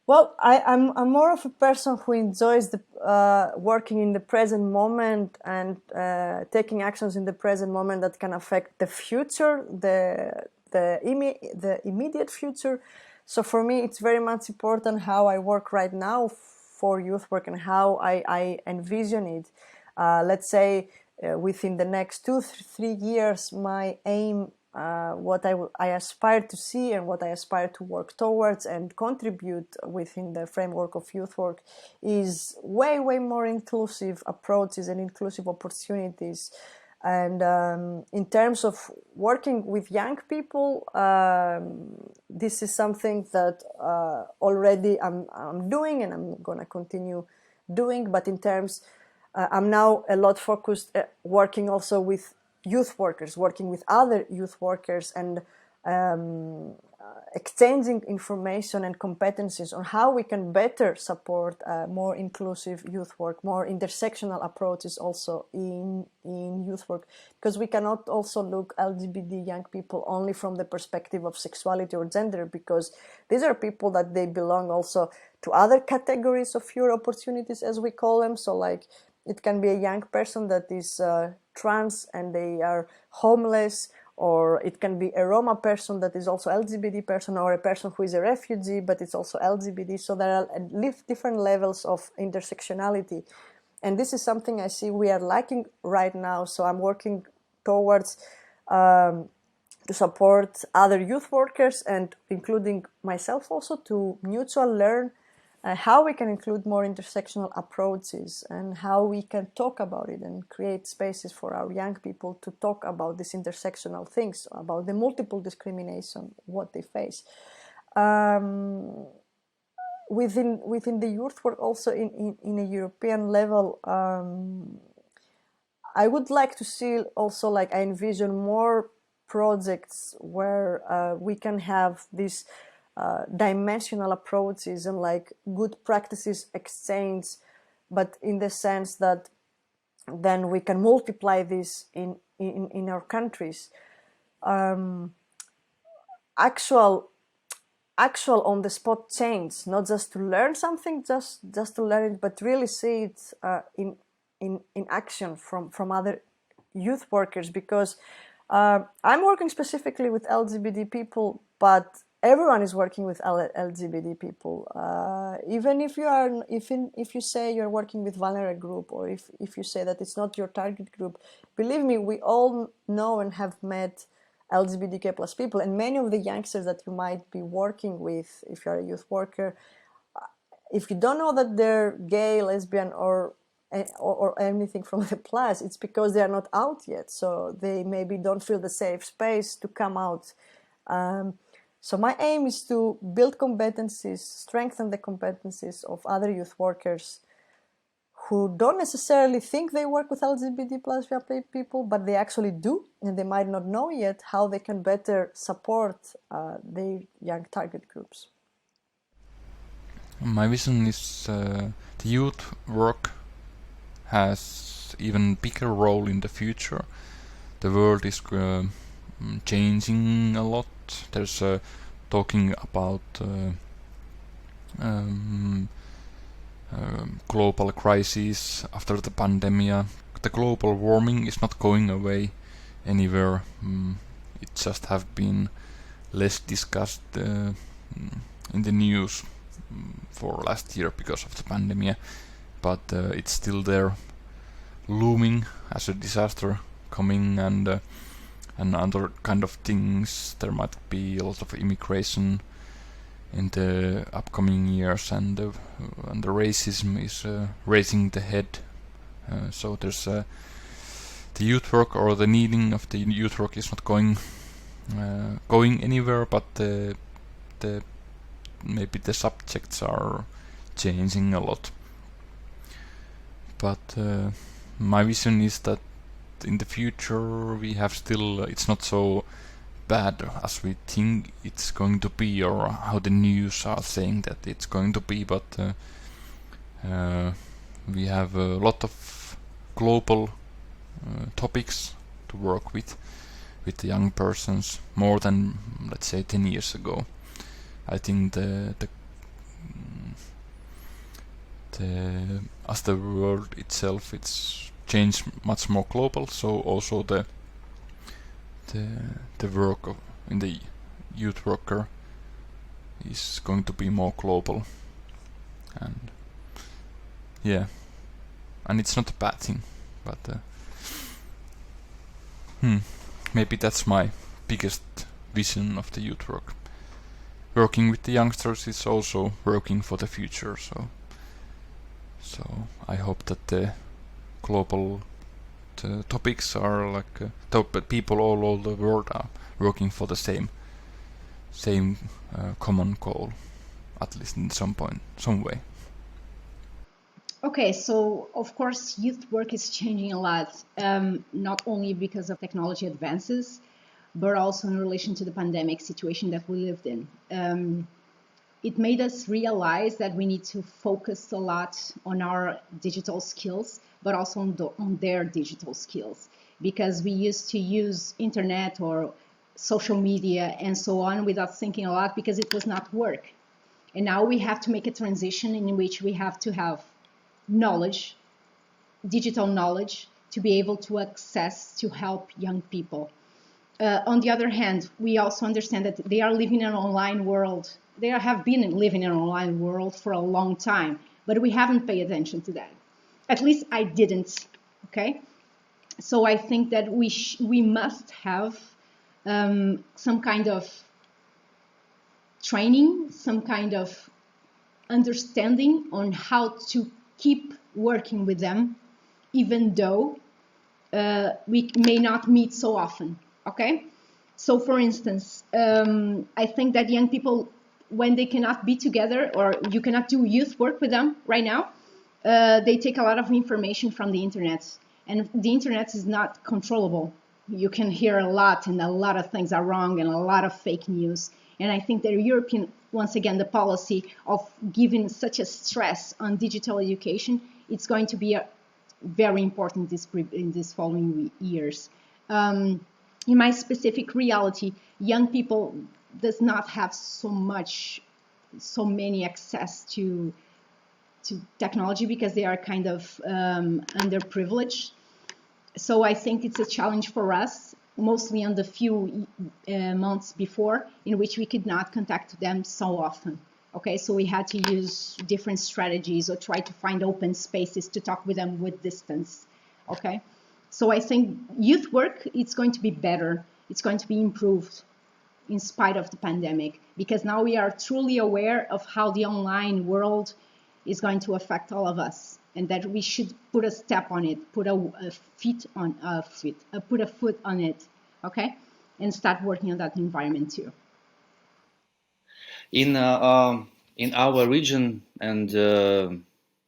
Well, I'm more of a person who enjoys the working in the present moment and taking actions in the present moment that can affect the future, the immediate future. So for me, it's very much important how I work right now for youth work and how I envision it. Let's say within the next 2-3 years, my aim, what I aspire to see and what I aspire to work towards and contribute within the framework of youth work is way more inclusive approaches and inclusive opportunities. And in terms of working with young people, this is something that already I'm doing and I'm going to continue doing. But in terms, I'm now a lot focused working also with youth workers, working with other youth workers and exchanging information and competencies on how we can better support more inclusive youth work, more intersectional approaches also in youth work, because we cannot also look LGBT young people only from the perspective of sexuality or gender, because these are people that they belong also to other categories of your opportunities, as we call them. So like it can be a young person that is trans and they are homeless, or it can be a Roma person that is also LGBT person, or a person who is a refugee but it's also LGBT. So there are different levels of intersectionality, and this is something I see we are lacking right now. So I'm working towards to support other youth workers and including myself also to mutual learn how we can include more intersectional approaches and how we can talk about it and create spaces for our young people to talk about these intersectional things, about the multiple discrimination, what they face. Within the youth work also in a European level, I would like to see also, like I envision more projects where we can have these dimensional approaches and like good practices exchange, but in the sense that then we can multiply this in our countries. Actual on the spot change, not just to learn something, just to learn it, but really see it in action from other youth workers, because I'm working specifically with LGBT people, but everyone is working with LGBT people. Even if you say you're working with vulnerable group, or if you say that it's not your target group, believe me, we all know and have met LGBTQ plus people, and many of the youngsters that you might be working with, if you're a youth worker, if you don't know that they're gay, lesbian, or anything from the plus, it's because they are not out yet. So they maybe don't feel the safe space to come out. So my aim is to build competencies, strengthen the competencies of other youth workers who don't necessarily think they work with LGBT plus people, but they actually do, and they might not know yet how they can better support their young target groups. My vision is the youth work has even bigger role in the future. The world is changing a lot. There's talking about global crisis after the pandemic. The global warming is not going away anywhere. It just have been less discussed in the news for last year because of the pandemic, but it's still there, looming as a disaster coming, and other kind of things. There might be a lot of immigration in the upcoming years, and the racism is raising the head. So there's the youth work, or the needing of the youth work, is not going anywhere, but maybe the subjects are changing a lot. But my vision is that in the future we have still, it's not so bad as we think it's going to be, or how the news are saying that it's going to be, but we have a lot of global topics to work with the young persons, more than, let's say, 10 years ago. I think the as the world itself, it's changed much more global. So also the work in the youth worker is going to be more global, and yeah, and it's not a bad thing, but maybe that's my biggest vision of the youth work. Working with the youngsters is also working for the future, so I hope that the global topics are like people all over the world are working for the same common goal, at least in some way. Okay, so of course youth work is changing a lot, not only because of technology advances, but also in relation to the pandemic situation that we lived in. It made us realize that we need to focus a lot on our digital skills, but also on their digital skills, because we used to use internet or social media and so on without thinking a lot, because it was not work. And now we have to make a transition in which we have to have knowledge, digital knowledge, to be able to access to help young people. On the other hand, we also understand that they are living in an online world. They have been living in an online world for a long time, but we haven't paid attention to that. At least I didn't, okay? So I think that we must have some kind of training, some kind of understanding on how to keep working with them, even though we may not meet so often, okay? So for instance, I think that young people, when they cannot be together or you cannot do youth work with them right now, they take a lot of information from the internet, and the internet is not controllable. You can hear a lot, and a lot of things are wrong, and a lot of fake news. And I think the European, once again, the policy of giving such a stress on digital education, it's going to be very important in these following years. In my specific reality, young people does not have so many access to technology because they are kind of underprivileged. So I think it's a challenge for us, mostly on the few months before, in which we could not contact them so often. Okay, so we had to use different strategies or try to find open spaces to talk with them with distance. Okay, so I think youth work, it's going to be better. It's going to be improved in spite of the pandemic, because now we are truly aware of how the online world is going to affect all of us, and that we should put a step on it, put a foot on it, okay, and start working on that environment too. In our region and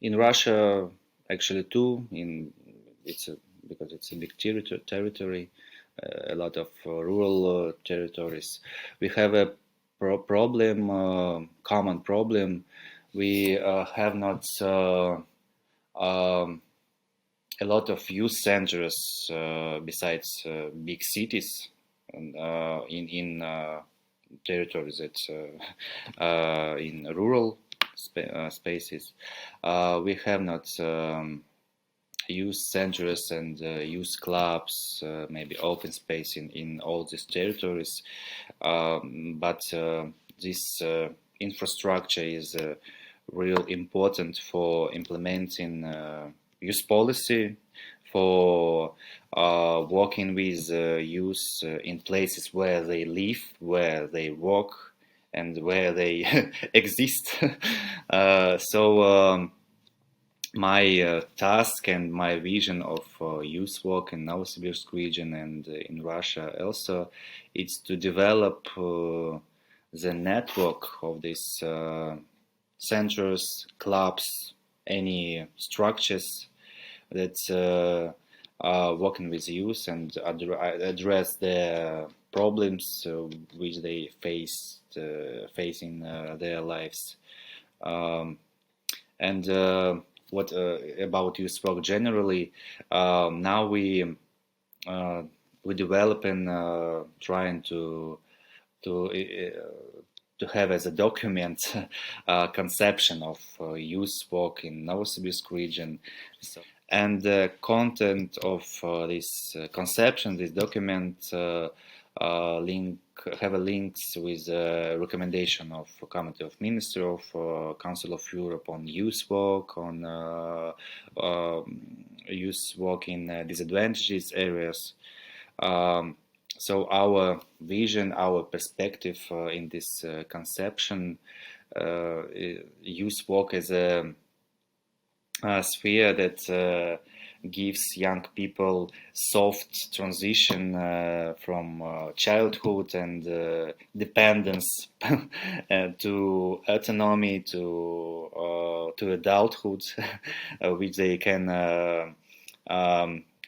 in Russia, actually too, because it's a big territory, a lot of rural territories. We have a common problem. We have not a lot of youth centers besides big cities and in territories that in rural spaces. We have not youth centers and youth clubs, maybe open space in all these territories. But this infrastructure is real important for implementing youth policy, for working with youth in places where they live, where they work, and where they exist. My task and my vision of youth work in Novosibirsk region and in Russia also, is to develop the network of these centers, clubs, any structures that are working with youth and address the problems which they face in their lives. What about youth work generally? Now we develop and trying to have as a document conception of youth work in Novosibirsk region. So, and the content of this conception, this document, have a links with recommendation of Committee of Ministry of Council of Europe on youth work, on youth work in disadvantaged areas. So our vision, our perspective in this conception, youth work as a sphere that gives young people soft transition from childhood and dependence to autonomy to adulthood, which they can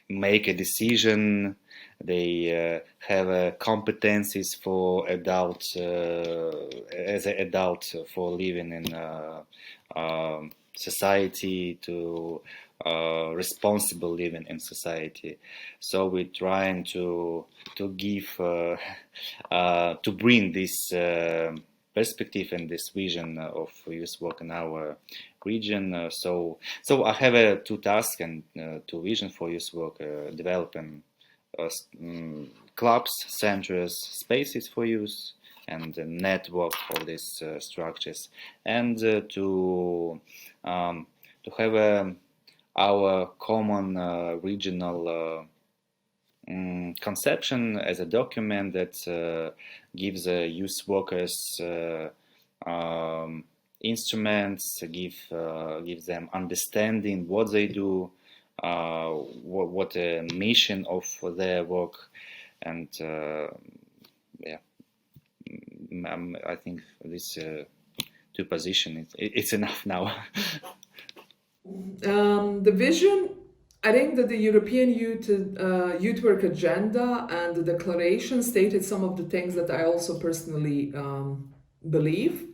make a decision. They have competencies for adult as an adult for living in society, to responsible living in society. So we're trying to give to bring this perspective and this vision of youth work in our region. So I have two tasks and two visions for youth work: developing clubs, centers, spaces for youth, and the network of these structures, and to have our common regional conception as a document that gives youth workers instruments, gives them understanding what they do, what the mission of their work, and I think this two positions it's enough now. The vision, I think that the European youth work agenda and the declaration stated some of the things that I also personally believe.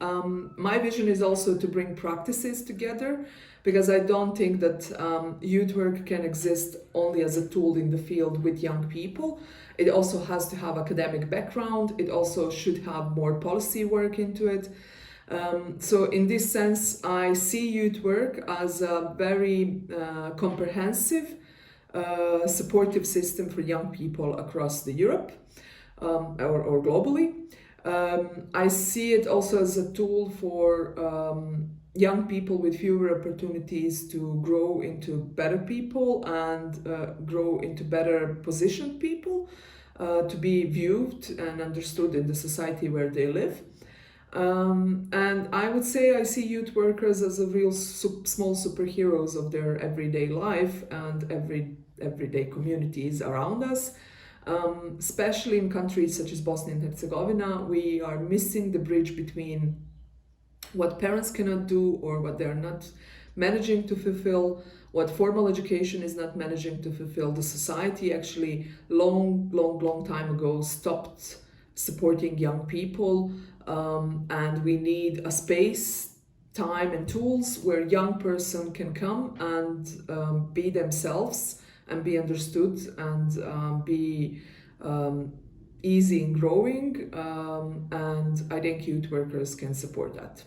My vision is also to bring practices together, because I don't think that youth work can exist only as a tool in the field with young people. It also has to have academic background. It also should have more policy work into it. So in this sense, I see youth work as a very comprehensive, supportive system for young people across the Europe or globally. I see it also as a tool for young people with fewer opportunities to grow into better people and grow into better positioned people, to be viewed and understood in the society where they live. And I would say I see youth workers as a real small superheroes of their everyday life and everyday communities around us. Especially in countries such as Bosnia and Herzegovina, we are missing the bridge between what parents cannot do or what they're not managing to fulfill, what formal education is not managing to fulfill. The society actually long time ago stopped supporting young people, and we need a space, time and tools where young person can come and be themselves and be understood and be easy in growing, and I think youth workers can support that.